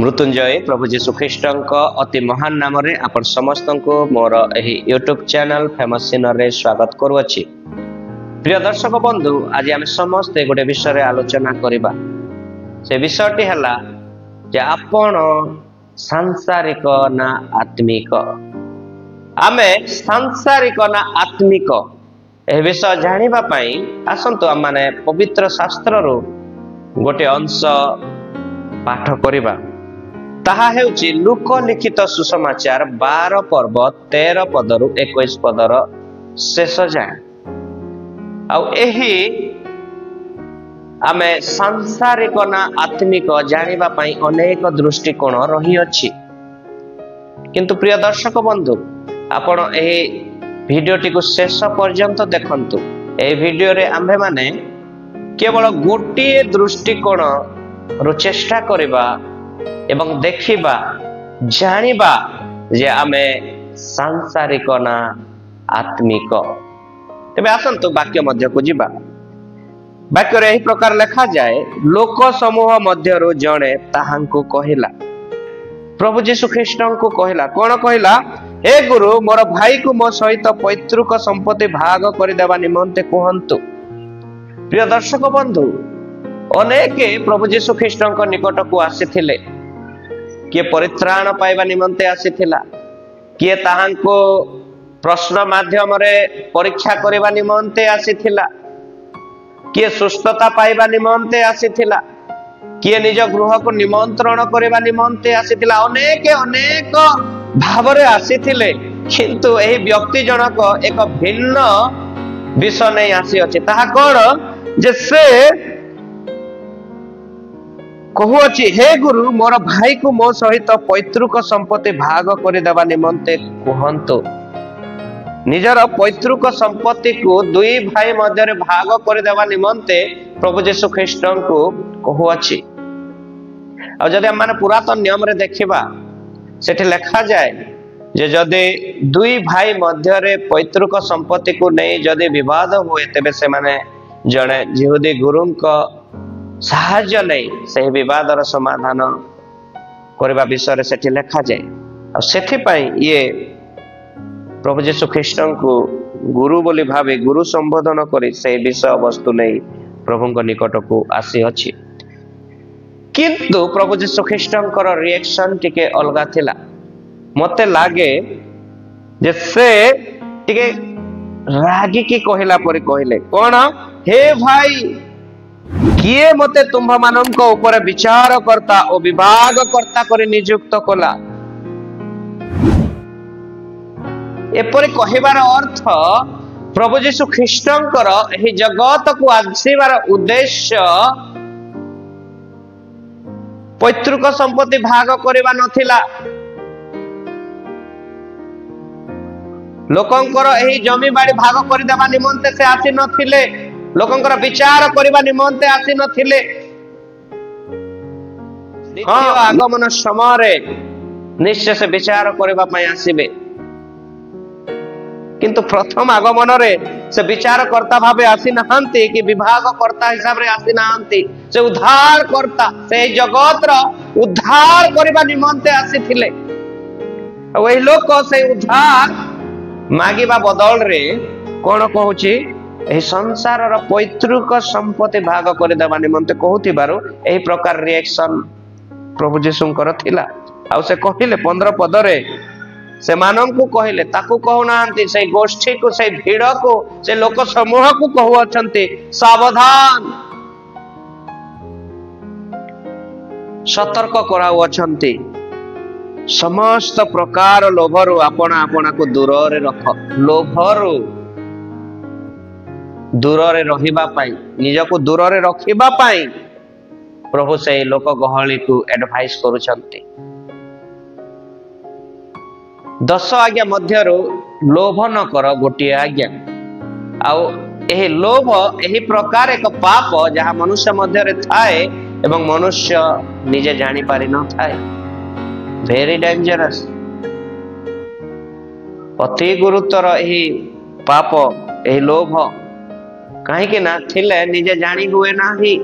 मृत्युंजय प्रभु जीशु ख्रीस्ट अति महान नाम रे आपण समस्त को मोर एही यूट्यूब चैनल फेमस सिनर रे स्वागत करूछि। प्रिय दर्शक बंधु, आज आम समस्त गोटे विषय आलोचना करिबा। से विषयटी हला जे आपण सांसारिक ना आत्मिक। आमे सांसारिक ना आत्मिक ए विषय जानिबा पई आसंतु आम माने पवित्र शास्त्र रो गोटे अंश पाठ करिबा। ताहा हेउची लोक लिखित सुसमाचार 12 पर्व 13 पदरु 21 पदर शेष जाए। आउ एही आमे सांसारिक ना आत्मिक जानिबा पई अनेक दृष्टिकोण रही अछि। किंतु प्रिय दर्शक बंधु, आपण एही भिडियोटी को शेष पर्यंत देखंतु। एही भिडियो रे आम्भे माने केवल गोटिए दृष्टिकोण रो चेष्टा करिबा एवं देखिबा जानिबा जे आमे सांसारिक ना आत्मिक। तेबे आसंतु वाक्य मध्य को जिबा। वाक्य रे एही प्रकार लिखा जाए, लोक समूह मध्यरु जणे ताहांकु कहिला, प्रभु जीशु ख्रीस्ट को कहिला। कोन कहिला? हे गुरु, मोर भाई को मो सहित पैतृक संपत्ति भाग करि देबा निमंते कहंतु। प्रिय दर्शक बंधु, अनेके प्रभु जीशु ख्रीस्ट निकट को आसीथिले। किए परित्राण पाइबा निमंते आसीथिला, किए ताहांको प्रश्न माध्यम रे परीक्षा करिबा निमंते आसीथिला, किए सुस्थता पाइबा निमंते आसीथिला, किए निज गृह को निमंत्रण करिबा निमंते आसीथिला। अनेक अनेक भावरे आसीथिले, किंतु एही व्यक्ति जनक एक भिन्न विषय नै आसी अछि। ताहा कोन जे से कहूची, हे गुरु, मोर भाई को मो सहित पैतृक संपत्ति भाग कर देवा निमंते कहंतु। निजर पैतृक संपत्ति को दुई भाई मध्य भाग कर देवा निमंते प्रभु जीशु ख्रीस्ट को कहूची। आ जदि हम माने पुरातन नियम रे देखिबा, सेठी लिखा जाए जे जदि दुई भाई मध्य रे पैतृक संपत्ति को नहीं जदि विवाद हुए, तेबे से माने जणे यहूदी गुरु को साहाय्य नहीं से विवादर समाधान करबा विषय सेठी लिखा जाए। और सेठी पई ये प्रभु जीशु ख्रीस्ट को गुरु बोली भावे गुरु संबोधन करी से विषय वस्तु नहीं प्रभु निकट को आसी अछि। किंतु प्रभु जीशु ख्रीस्ट रिएक्शन टिके अलगा थिला। मते लागे जे से टिके रागी की कहिला परि कहिले, कोन? हे भाई, किए मते तुम्भ मानक ऊपर विचार करता और विभाग करता करे नियुक्त कला। एपरि कहिबार अर्थ प्रभु जीशु ख्रीष्टंकर एही जगत को आसीबार उद्देश्य पैतृक संपत्ति भाग करबा नथिला। लोकंकर एही जमी बाड़ी भाग कर देबा निमंते से आसी नथिले। लोकंकर विचार करबा निमंते आसी नथिले। आगमन समय रे निश्चय से विचार करबा पई आसीबे, किंतु प्रथम आगमन रे से विचार करता भाबे आसी नहंती कि विभाग करता हिसाब रे आसी नहंती। से उद्धार करता, से जगत रो उद्धार करबा निमंते आसीथिले। ओही लोक से उद्धार मागिबा बदल रे कोन कहूची, एही संसार रो पैतृक संपत्ति भाग कर देबा निमंते कहूतिबारु एही प्रकार रिएक्शन प्रभु जीशुंकर थिला। आ से कहिले 15 पदरे से माननकु कहिले, ताकू कहउनांती से गोष्ठी को, से भीड़ को, से लोक समूह को कहू अछंती, सावधान, सतर्क कराउ अछंती। समस्त प्रकार लोभरु आपना आपना को दूर रे रख। लोभरु दूर रे रहिबा पाई, निज को दूर रे रखिबा पाई प्रभु से लोक गहली को एडवाइस करूछंती। 10 आज्ञा मध्यरु लोभ न कर गोटिए आज्ञा। आउ एही लोभ एही प्रकार एक पाप जहा मनुष्य मध्य रे थाए एवं मनुष्य निजे जानि पारि न थाए। वेरी डेंजरस, अति गुरुतर एही पाप, एही लोभ। कहीं ना थिले निजे जानी हुए नाही।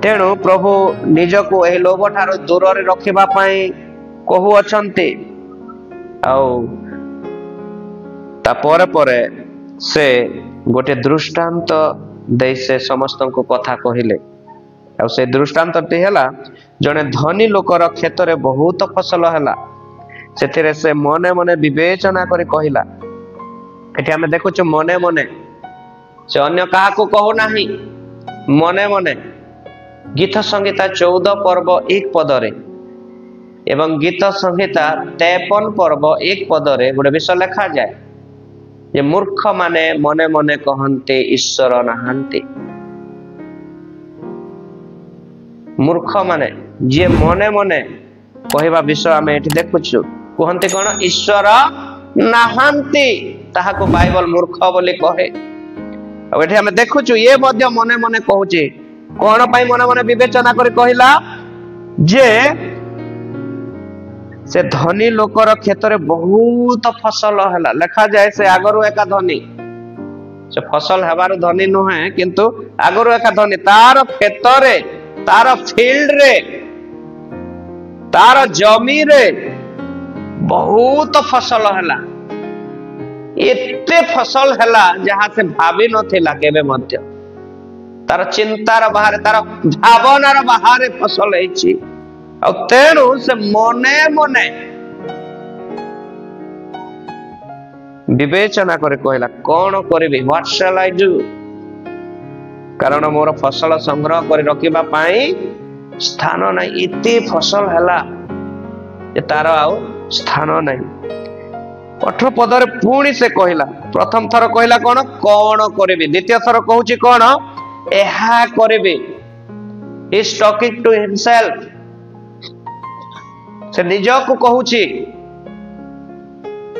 तेणु प्रभु निजको एही लोभ ठारो दूर रे रखिबा पई कहू अछंती। आउ ता परे से गोटे दृष्टांत दे से समस्त को कथा कहिले। आ से दृष्टांत टी हला जने धनी लोकर खेत रे बहुत फसल हला सेथिरे से मने मने विवेचना करी कहिला। एठी हमें देखुछु मने मने से अन्य काहा को कहू नाही मने मने। गीत संहिता 14 पर्व 1 पदरे एवं गीत संहिता 53 पर्व 1 पदरे गोटे विषय लिखा जाए जे मूर्ख माने मने मने कहन्ते ईश्वर नाहांती। मूर्ख माने जे मने मने कहवा विषय आम एठी देखुछु कहते कौन ईश्वर नाहांती ताहाको बाइबल मूर्ख बोली कहे। एठी हमें देखुछु ये मध्य मने मने कहूची कौन पाई मने मने विवेचना करी कहिला जे से धनी लोकर खेत रे बहुत फसल हला। लिखा जाए से आगरु एका धनी से फसल हेबार धनी नुहे किंतु आगरु एका धनी तार खेत रे तार फील्ड रे तार जमी रे बहुत फसल हला। एते फसल हला जहां से भाभी नथिला केबे मध्य तार चिंतार बाहर तार भावनार बाहर फसल हैछि। तेणु से मने मने विवेचना करे कहला कौन करिबी व्हाट शैल आई डू कारण मोर फसल संग्रह कर रखिबा पाई स्थान नहीं। इति फसल हला जे तार आउ स्थान नहीं। 18 पदरे पुणी से कहला प्रथम थर कहला कौन कौन करिबी द्वितीय थर कहूची कौन एहा करिबी। He is talking to himself से निज को कहूची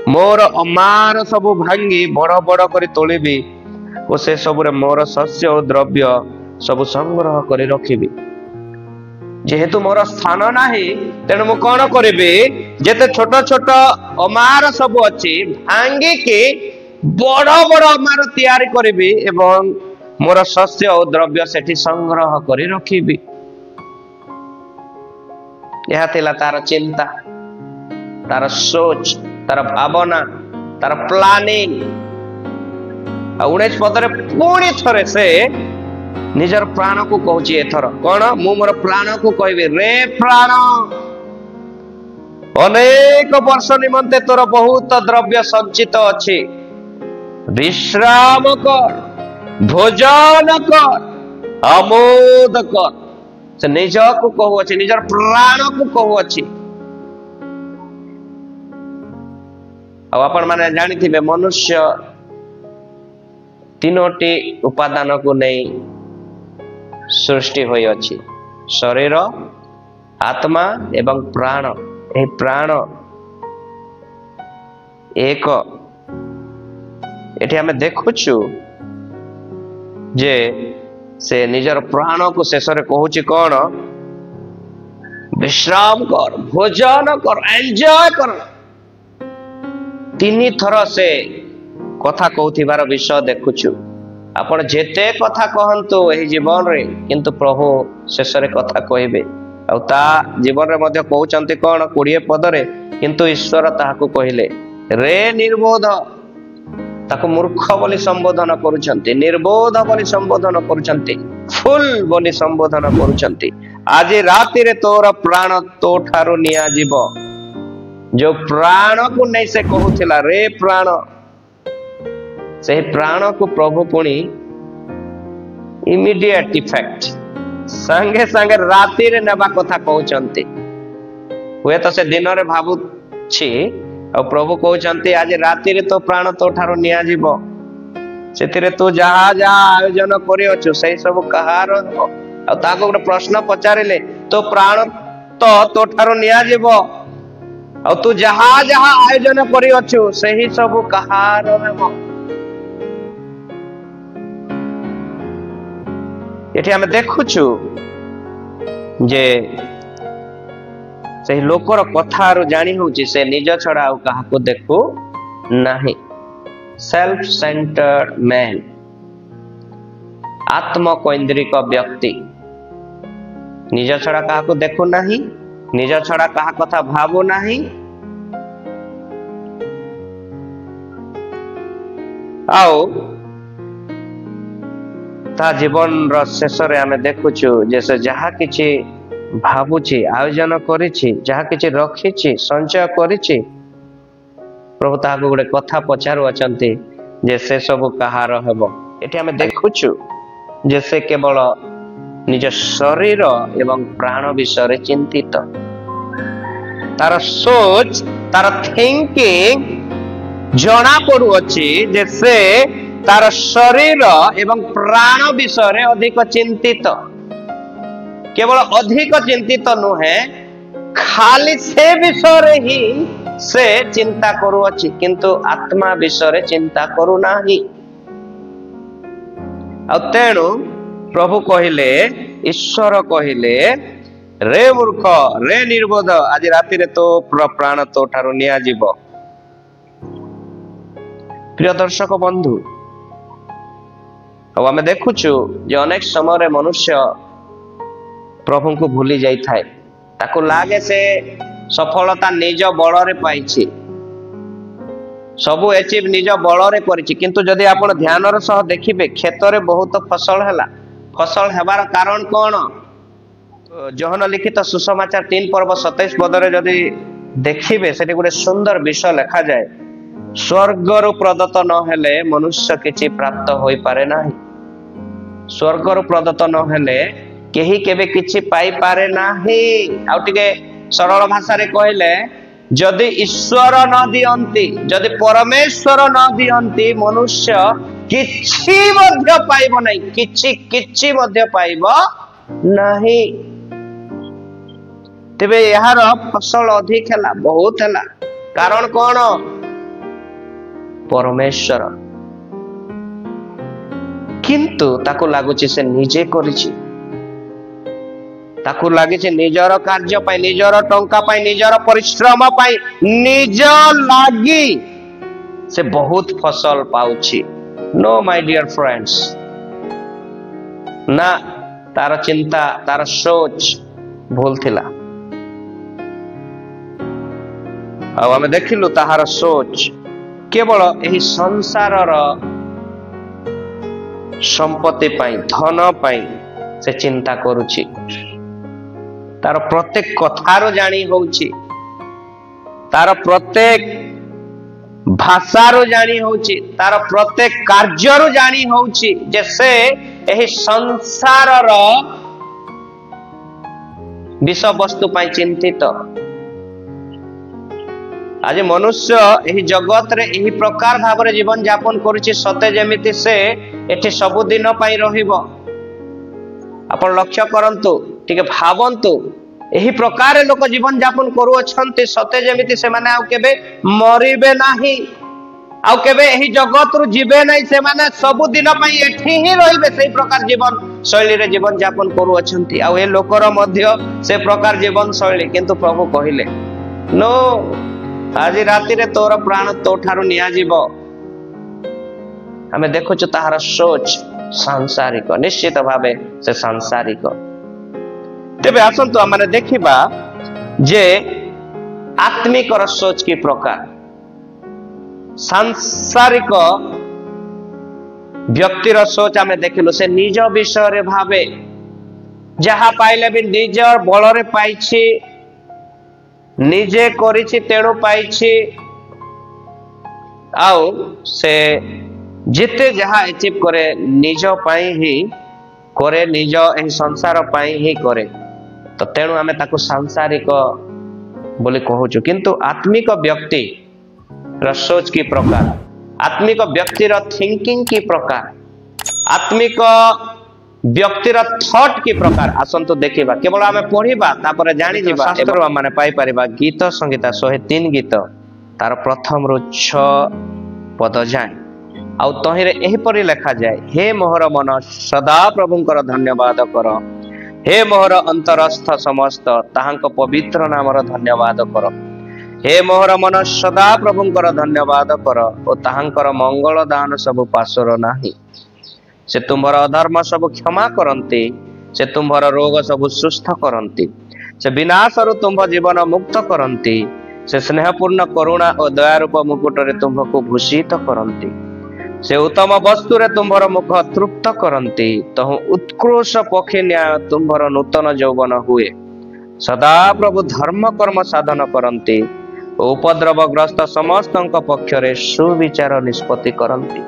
मोर अमार सब भांगी बड़ बड़ करी तोलिबी और से सब रे मोर शस्य और द्रव्य सब संग्रह करी रखिबी। जेहेतु मोर स्थान नाही तेणु मु कौन करिबी जेते छोट छोट अमार सब अछि भांगी के बड़ बड़ अमार तैयारी करिबी एवं मोर शस्य और द्रव्य सेठी संग्रह करी रखिबी। यह थिला तार चिंता तार सोच तार भावना तार प्लानिंग। 19 पदरे पुणी थरे से निजर प्राण को कहूची एथर कौन मु मोर प्राण को कहबी रे प्राण अनेक वर्ष निमंते तोर बहुत द्रव्य संचित अछि विश्राम कर भोजन कर आमोद कर। से निज को कहू अछि निजर प्राण को कहू अछि। आपण माने जानिथिबे मनुष्य तीनोटी उपादान को नहीं सृष्टि होई अछि शरीर आत्मा एवं प्राण। ए प्राण एक एठी हमें देखुछु जे से निजर प्राण को शेष रे कहूची कौन विश्राम कर भोजन कर एंजॉय कर। 3 थर से कथा कहूथिबार विषय देखुछु। आपण जेते कथा कहंतु एही जीवन रे किंतु प्रभु शेष रे कथा कहबे आ ता जीवन रे मध्य कहउचंती कौन 20 पदरे किंतु ईश्वर ताहाको कहिले रे निर्बोध ताको मूर्ख बोली संबोधन करूचंती निर्बोध बोली संबोधन करूचंती फुल बोली संबोधन करूचंती। आज राति रे तोर प्राण तो ठारो निया जीव जो प्राण को नहीं से कहूथिला रे प्राण से प्राण को प्रभु पुणी इमीडिएट इफेक्ट संगे संगे राति रे नेबा कथा कहउचंती। हुए तो से दिन रे भाबु छी और प्रभु कहउचंती आज राति रे तो प्राण तो ठारो निया जीव सेतिरे तू जहा जहा आयोजन करि अछु सही सब कहार और ताको ଗୋଟେ प्रश्न पचारिले तो प्राण तो ठारो निया जीव और तू जहा जहा आयोजन करि अछु सही सब कहार हेबो। एठी हमें देखुछु जे से लोकर कथार जानी होची से निज छड़ा आउ काहाको देखु नाही। सेल्फ सेंटर्ड मैन आत्मकेंद्रिक व्यक्ति निज छड़ा काहाको देखु नाही, निज छड़ा काहा कथा भाबु नाही, आओ ता जीवन रो शेष रे आमे देखुछु जैसे जहा किछि भाबुछि आयोजन करिछि जहा किछि रखिछि संचय करिछि प्रभु ताहाको गोटे कथा पचारु अछंती जे से सब कहार हेबो। एठी आमे देखुछु जे से केवल निज शरीर एवं प्राण विषय रे चिंतित, तार सोच तार थिंकिंग जना पड़ू अछि जे से तार शरीर एवं प्राण विषय रे अधिक चिंतित, केवल अधिक चिंतित नुहे खाली से विषय रे ही से चिंता करू अछि किंतु आत्मा विषय रे चिंता करू नाही। आ तेणु प्रभु कहिले, ईश्वर कहिले, रे मूर्ख रे निर्बोध आज राति रे तो प्राण तो ठारू निया जीव। प्रिय दर्शक बंधु, अब आमे देखुछु जे अनेक समय रे मनुष्य प्रभु को भूली जाई थाए, ताको लागे से सफलता निज बल रे पाइछि, सबु अचीव निज बल रे करिछि, किंतु जदि आपण ध्यान रे सह देखिबे खेत रे बहुत फसल हैला, फसल हेबार कारण कोन? जोहन लिखित सुसमाचार 3 पर्व 27 पद रे जदि देखिबे सेठी गोटे सुंदर विषय लिखा जाए, स्वर्ग रु प्रदत्त न हेले मनुष्य किछि प्राप्त होई पारे नाही। स्वर्ग रु प्रदत्त न हेले केही केबे किछि पाई पारे नाही। आ टिके सरल भाषा रे कहले जदि ईश्वर न दियंती, जदि परमेश्वर न दियंती मनुष्य किछि मध्य पाइबो नाही, किछि मध्य पाइबो नाही। तेबे यार फसल अधिक हैला, बहुत हैला, कारण कोन? परमेश्वर। किंतु ताको लागुची से निजे करिछि, ताको लागिछि निजर कार्य पाई, निजर टंका पाई, निजर परिश्रम पाई, निज लागी से बहुत फसल पाउछि। नो माय डियर फ्रेंड्स, ना तार चिंता तार सोच भूल थिला। आ हमें देखिलु ताहार सोच केवल एही संसार संपत्ति पाई, धन पाई से चिंता करुछि, तार प्रत्येक कथारो जानी होउछि, तार प्रत्येक भाषारो जानी होउछि, तार प्रत्येक कार्यरो जानी होउछि, जैसे एही संसार विषय वस्तु पाई चिंतित। आज मनुष्य एही जगत रे एही प्रकार भाव जीवन यापन करुछि सते जेमिति से एठी सब दिन पाई रहिबो। आपण लक्ष्य करंतु, टिके भावंतु, एही प्रकार लोक जीवन यापन करू अछंती सते जेमिति से माने आउ केबे मरिबे नाही, आउ केबे एही जगत रु जिबे नाही, से माने सब दिन पाई एठी ही रहिबे। सेही प्रकार जीवन शैली रे जीवन यापन करू अछंती। आउ ए लोकर मध्य से प्रकार जीवन शैली, किंतु प्रभु कहिले नो, आज राति रे तोर प्राण तो ठारू निया जीव। हमें देखुछु ताहार सोच सांसारिक, निश्चित भावे से सांसारिक। तेबे आसंतु आमे देखिबा जे आत्मिक सोच की प्रकार। सांसारिक व्यक्तिर सोच आमे देखिलु, से निज विषय रे भावे, जहा पाइले भी निज बल रे पाइछि, निजे करिछि तेणु पाइछि, आउ से जिते जहा अचीव करे निज पाई ही करे, निज एही संसार पाई ही करे, तो तेणु आमे ताको सांसारिक बोली कहूछु। किंतु आत्मिक व्यक्ति र सोच की प्रकार, आत्मिक व्यक्ति र थिंकिंग की प्रकार, आत्मिक व्यक्तिर थॉट की प्रकार आसंतु देखिबा। केवल आमे पढ़िबा तापर जानि जिबा, शास्त्र माने पाई परिबा। गीत संगीता 103 गीत तार प्रथम रु 6 पद जाए, आउ तहिरे एही परि लिखा जाए, हे मोहर मन सदा प्रभुंकर धन्यवाद कर, हे मोहर अंतरस्थ समस्त ताहांक पवित्र नामर धन्यवाद कर। हे मोहर मन सदा प्रभुंकर धन्यवाद कर, ओ ताहांकर मंगल दान सब पासर नाही। से तुम्हारा अधर्म सब क्षमा करंती, से तुम्हारा रोग सब सुस्थ करती, से विनाशरु तुम जीवन मुक्त करती, से स्नेहपूर्ण करुणा और दयारूप मुकुटरे तुमको भूषित करती, से उत्तम वस्तु रे तुम्हारा मुख तृप्त करती, तहु उत्कृष्ट पक्षी न्याय तुम्हारा नूतन यौवन हुए। सदा प्रभु धर्म कर्म साधन करती, उपद्रवग्रस्त समस्त पक्षरे सुविचार निष्पत्ति करती।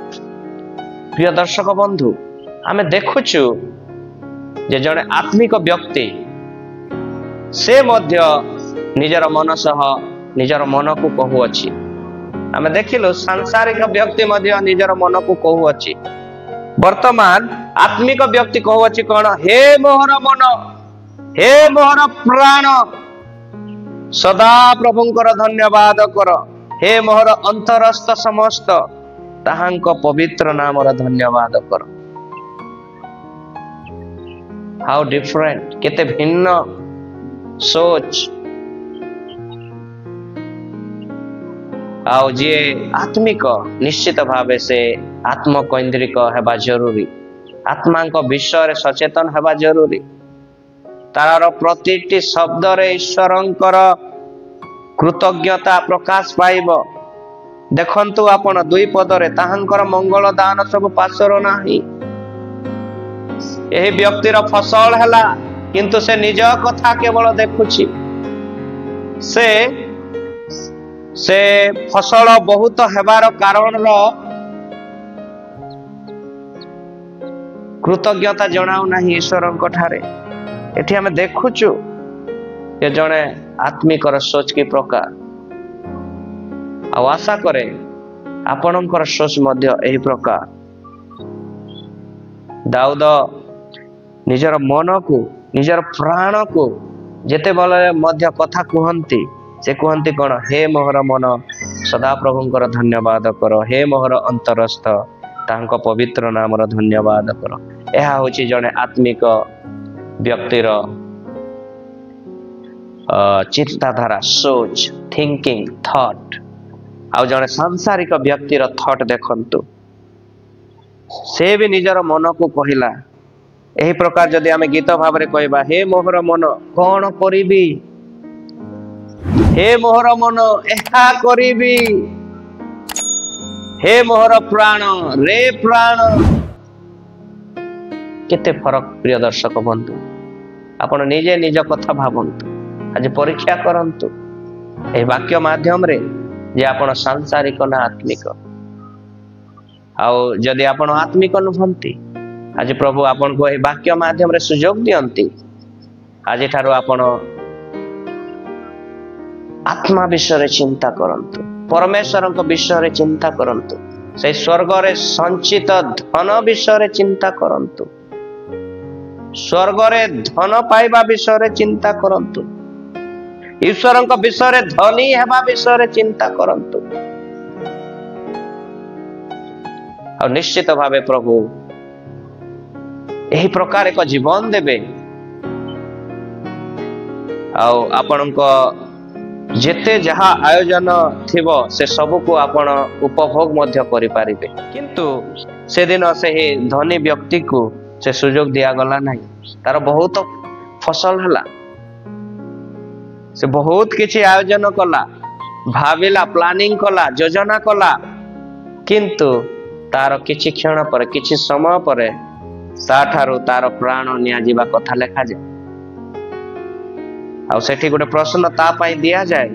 प्रिय दर्शक बंधु, आमे देखुचु जे जड़े आत्मिक व्यक्ति से मध्य निजर मन सह निजर मन को कहूअछि। आमे देखिलु सांसारिक व्यक्ति मध्य निजर मन को कहूअछि। वर्तमान आत्मिक व्यक्ति कहूअछि कौन? हे मोहर मन, हे मोहर प्राण, सदा प्रभुंकर धन्यवाद कर। हे मोहर अंतरस्थ समस्त ताहांक पवित्र नामर धन्यवाद कर। हाउ डिफरेंट, केते भिन्न सोच। आउ जे आत्मिक निश्चित भावे से आत्मकैंद्रिक हेबा जरूरी, आत्मा विषय सचेतन हेबा जरूरी। तार प्रतिटी शब्द रे ईश्वरंकर कृतज्ञता प्रकाश पाइब। देखंतु आपण दुई पदरे ताहांकर मंगल दान सब पासर नाही। एही व्यक्तिर फसल हैला किंतु से निज कथा केवल देखुछि। से फसल बहुत हेबार कारण कृतज्ञता जनाऊ नाही ईश्वरंक ठारे। एठी हमें देखुछु ये जने आत्मिकर सोच की प्रकार। आशा करे आपणकर सोच मध्य एही प्रकार। दाऊद निजर मन को निजर प्राण को जेते बले मध्य कथा कहंती, से कहंती कौन? हे मोहर मन, सदा प्रभुंकर धन्यवाद कर। हे मोहर अंतरस्थ तांक पवित्र नामर धन्यवाद कर। यह होची जने आत्मिक व्यक्तिर चिंताधारा, सोच, थिंकिंग, थॉट। आउ जने सांसारिक व्यक्तिर थॉट देखंतु, से भी निजर मन को कहिला। एही प्रकार जदि आमे गीत भाव रे कहबा, हे मोहर मन कौन करिबी, हे मोहर मन एहा करिबी, हे मोहर प्राण रे प्राण। केते फरक प्रिय दर्शक बंधु, आपण निजे निज कथा भावंतु। आज परीक्षा करंतु ए वाक्य माध्यम रे जे आपण सांसारिक ना आत्मिक। आउ जदि आपण आत्मिक नुहंती, आज प्रभु आपण को ए वाक्य माध्यम रे सुयोग दियंती। आज ठारो आपण आत्मा विषय चिंता करंतु, परमेश्वर विषय चिंता करंतु, से स्वर्ग रे संचित धन विषय चिंता करंतु, स्वर्ग रे धन पाइबा विषय चिंता करंतु, ईश्वर विषय धनी हेबा विषय चिंता करंतु। और निश्चित भावे प्रभु यही प्रकार एक जीवन देबे। आपणक जेते जहा आयोजन थिबो से सब को आपण उपभोग मध्य करि पारिबे, किंतु से दिन से ही धनी व्यक्ति को से सुयोग दिया गला नहीं। तार बहुत फसल हला, से बहुत किछि आयोजन कला, भाविला, प्लानिंग कला, योजना कला, किंतु तार किछि क्षण पर, किछि समय पर ताठारु तार प्राण निया जीवा कथा लेखा जाए। आ सेठी गोटे प्रश्न ता पाई दिया जाए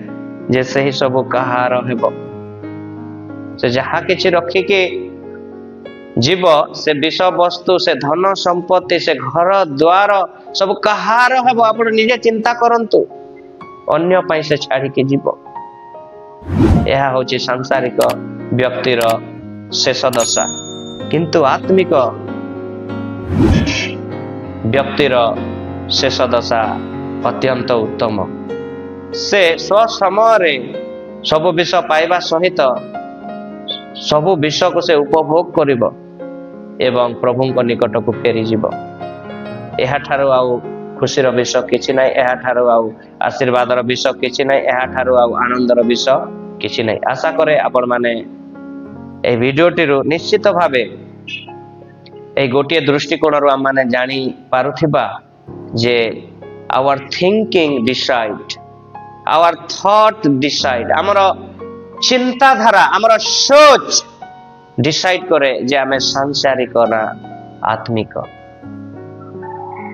जे सही सब कहार हेबो। से जहा किछि रखी के जीव, से विषय वस्तु, से धन संपत्ति, से घर द्वार सब कहार हेबो। आपण निजे चिंता करंतु, अन्य पाई से छाड़ी के जीव। यह होची सांसारिक व्यक्तिर शेष दशा। किंतु आत्मिक व्यक्तिर शेष दशा अत्यंत उत्तम। से स्व समय सब विषय पाइबा सहित सब विषय को से उपभोग करिब एवं प्रभु को निकट को फेरी जीव। एहा ठारो आउ खुशीर विषय किछि नै, एहा ठारो आउ आशीर्वादर विषय किछि नै, एहा ठारो आउ आनंदर विषय किछि नै। आशा करे आपण माने ए भिडियोटी निश्चित भावे এই ଗୋଟିଏ ଦୃଷ୍ଟିକୋଣରୁ ଆମମାନେ ଜାଣି ପାରୁଥିବା ଯେ our thinking decide, our thought decide, ଆମର ଚିନ୍ତାଧାରା ଆମର सोच डिसाइड करे जे आमे सांसारिक ना आत्मिक।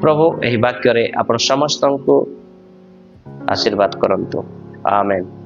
प्रभु एही वाक्य रे आपण समस्त को आशीर्वाद करंतु। आमेन।